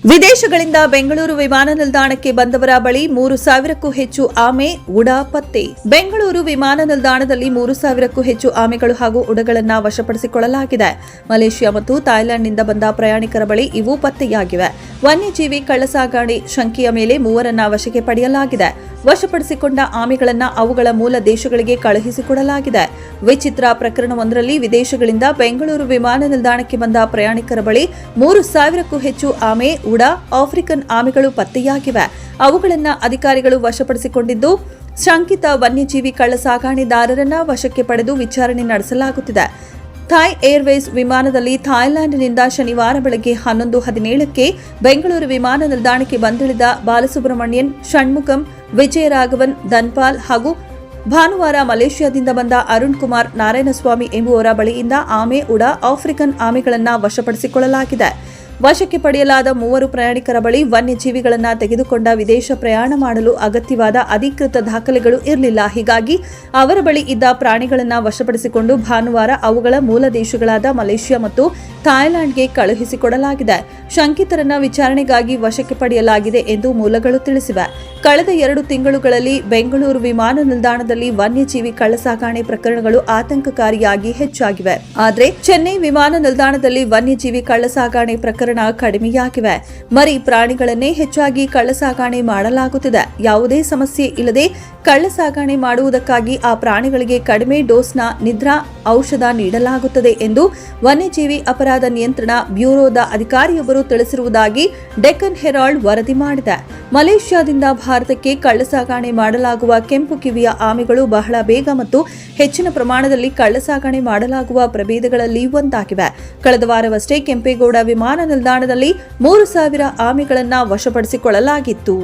ವಿದೇಶಗಳಿಂದ ಬೆಂಗಳೂರು ವಿಮಾನ ನಿಲ್ದಾಣಕ್ಕೆ ಬಂದವರ ಬಳಿ 3,000ಕ್ಕೂ ಹೆಚ್ಚು ಆಮೆ ಉಡ ಪತ್ತೆ. ಬೆಂಗಳೂರು ವಿಮಾನ ನಿಲ್ದಾಣದಲ್ಲಿ 3,000ಕ್ಕೂ ಹೆಚ್ಚು ಆಮೆಗಳು ಹಾಗೂ ಉಡಗಳನ್ನು ವಶಪಡಿಸಿಕೊಳ್ಳಲಾಗಿದೆ. ಮಲೇಷ್ಯಾ ಮತ್ತು ಥಾಯ್ಲೆಂಡ್ನಿಂದ ಬಂದ ಪ್ರಯಾಣಿಕರ ಬಳಿ ಇವು ಪತ್ತೆಯಾಗಿವೆ. ವನ್ಯಜೀವಿ ಕಳ್ಳಸಾಗಣೆ ಶಂಕೆಯ ಮೇಲೆ 3ರನ್ನ ವಶಕ್ಕೆ ಪಡೆಯಲಾಗಿದೆ. ವಶಪಡಿಸಿಕೊಂಡ ಆಮೆಗಳನ್ನು ಅವುಗಳ ಮೂಲ ದೇಶಗಳಿಗೆ ಕಳುಹಿಸಿಕೊಡಲಾಗಿದೆ. ವಿಚಿತ್ರ ಪ್ರಕರಣವೊಂದರಲ್ಲಿ ವಿದೇಶಗಳಿಂದ ಬೆಂಗಳೂರು ವಿಮಾನ ನಿಲ್ದಾಣಕ್ಕೆ ಬಂದ ಪ್ರಯಾಣಿಕರ ಬಳಿ 3,000ಕ್ಕೂ ಹೆಚ್ಚು ಆಮೆ ಉಡ ಆಫ್ರಿಕನ್ ಆಮೆಗಳು ಪತ್ತೆಯಾಗಿವೆ. ಅವುಗಳನ್ನು ಅಧಿಕಾರಿಗಳು ವಶಪಡಿಸಿಕೊಂಡಿದ್ದು, ಶಂಕಿತ ವನ್ಯಜೀವಿ ಕಳ್ಳಸಾಗಣೆದಾರರನ್ನ ವಶಕ್ಕೆ ಪಡೆದು ವಿಚಾರಣೆ ನಡೆಸಲಾಗುತ್ತಿದೆ. ಥಾಯ್ ಏರ್ವೇಸ್ ವಿಮಾನದಲ್ಲಿ ಥಾಯ್ಲೆಂಡ್ನಿಂದ ಶನಿವಾರ ಬೆಳಗ್ಗೆ 11:17ಕ್ಕೆ ಬೆಂಗಳೂರು ವಿಮಾನ ನಿಲ್ದಾಣಕ್ಕೆ ಬಂದಿಳಿದ ಬಾಲಸುಬ್ರಹ್ಮಣ್ಯನ್, ಷಣ್ಮುಖಂ, ವಿಜಯರಾಘವನ್, ಧನ್ಪಾಲ್ ಹಾಗೂ ಭಾನುವಾರ ಮಲೇಷ್ಯಾದಿಂದ ಬಂದ ಅರುಣ್ ಕುಮಾರ್ ನಾರಾಯಣಸ್ವಾಮಿ ಎಂಬುವರ ಬಳಿಯಿಂದ ಆಮೆ ಉಡ ಆಫ್ರಿಕನ್ ಆಮೆಗಳನ್ನು ವಶಪಡಿಸಿಕೊಳ್ಳಲಾಗಿದೆ. ವಶಕ್ಕೆ ಪಡೆಯಲಾದ 3 ಪ್ರಯಾಣಿಕರ ಬಳಿ ವನ್ಯಜೀವಿಗಳನ್ನು ತೆಗೆದುಕೊಂಡ ವಿದೇಶ ಪ್ರಯಾಣ ಮಾಡಲು ಅಗತ್ಯವಾದ ಅಧಿಕೃತ ದಾಖಲೆಗಳು ಇರಲಿಲ್ಲ. ಹೀಗಾಗಿ ಅವರ ಬಳಿ ಇದ್ದ ಪ್ರಾಣಿಗಳನ್ನು ವಶಪಡಿಸಿಕೊಂಡು ಭಾನುವಾರ ಅವುಗಳ ಮೂಲ ದೇಶಗಳಾದ ಮಲೇಷ್ಯಾ ಮತ್ತು ಥಾಯ್ಲೆಂಡ್ಗೆ ಕಳುಹಿಸಿಕೊಡಲಾಗಿದೆ. ಶಂಕಿತರನ್ನ ವಿಚಾರಣೆಗಾಗಿ ವಶಕ್ಕೆ ಪಡೆಯಲಾಗಿದೆ ಎಂದು ಮೂಲಗಳು ತಿಳಿಸಿವೆ. ಕಳೆದ 2 ತಿಂಗಳುಗಳಲ್ಲಿ ಬೆಂಗಳೂರು ವಿಮಾನ ನಿಲ್ದಾಣದಲ್ಲಿ ವನ್ಯಜೀವಿ ಕಳ್ಳಸಾಗಣೆ ಪ್ರಕರಣಗಳು ಆತಂಕಕಾರಿಯಾಗಿ ಹೆಚ್ಚಾಗಿವೆ. ಆದರೆ ಚೆನ್ನೈ ವಿಮಾನ ನಿಲ್ದಾಣದಲ್ಲಿ ವನ್ಯಜೀವಿ ಕಳ್ಳಸಾಗಣೆ ಪ್ರಕರಣ ಕಡಿಮೆಯಾಗಿವೆ. ಮರಿ ಪ್ರಾಣಿಗಳನ್ನೇ ಹೆಚ್ಚಾಗಿ ಕಳ್ಳಸಾಗಣೆ ಮಾಡಲಾಗುತ್ತಿದೆ. ಯಾವುದೇ ಸಮಸ್ಯೆ ಇಲ್ಲದೆ ಕಳ್ಳಸಾಗಣೆ ಮಾಡುವುದಕ್ಕಾಗಿ ಆ ಪ್ರಾಣಿಗಳಿಗೆ ಕಡಿಮೆ ಡೋಸ್ನ ನಿದ್ರಾ ಔಷಧ ನೀಡಲಾಗುತ್ತದೆ ಎಂದು ವನ್ಯಜೀವಿ ಅಪರಾಧ ನಿಯಂತ್ರಣ ಬ್ಯೂರೋದ ಅಧಿಕಾರಿಯೊಬ್ಬರು ತಿಳಿಸಿರುವುದಾಗಿ ಡೆಕ್ಕನ್ ಹೆರಾಲ್ಡ್ ವರದಿ ಮಾಡಿದೆ. ಮಲೇಷ್ಯಾದಿಂದ ಭಾರತಕ್ಕೆ ಕಳ್ಳಸಾಗಣೆ ಮಾಡಲಾಗುವ ಕೆಂಪು ಕಿವಿಯ ಆಮೆಗಳು ಬಹಳ ಬೇಗ ಮತ್ತು ಹೆಚ್ಚಿನ ಪ್ರಮಾಣದಲ್ಲಿ ಕಳ್ಳಸಾಗಣೆ ಮಾಡಲಾಗುವ ಪ್ರಭೇದಗಳಲ್ಲಿ ಒಂದಾಗಿವೆ. ಕಳೆದ ವಾರವಷ್ಟೇ ಕೆಂಪೇಗೌಡ ವಿಮಾನ ನಿಲ್ದಾಣದಲ್ಲಿ 3,000 ಆಮೆಗಳನ್ನು ವಶಪಡಿಸಿಕೊಳ್ಳಲಾಗಿತ್ತು.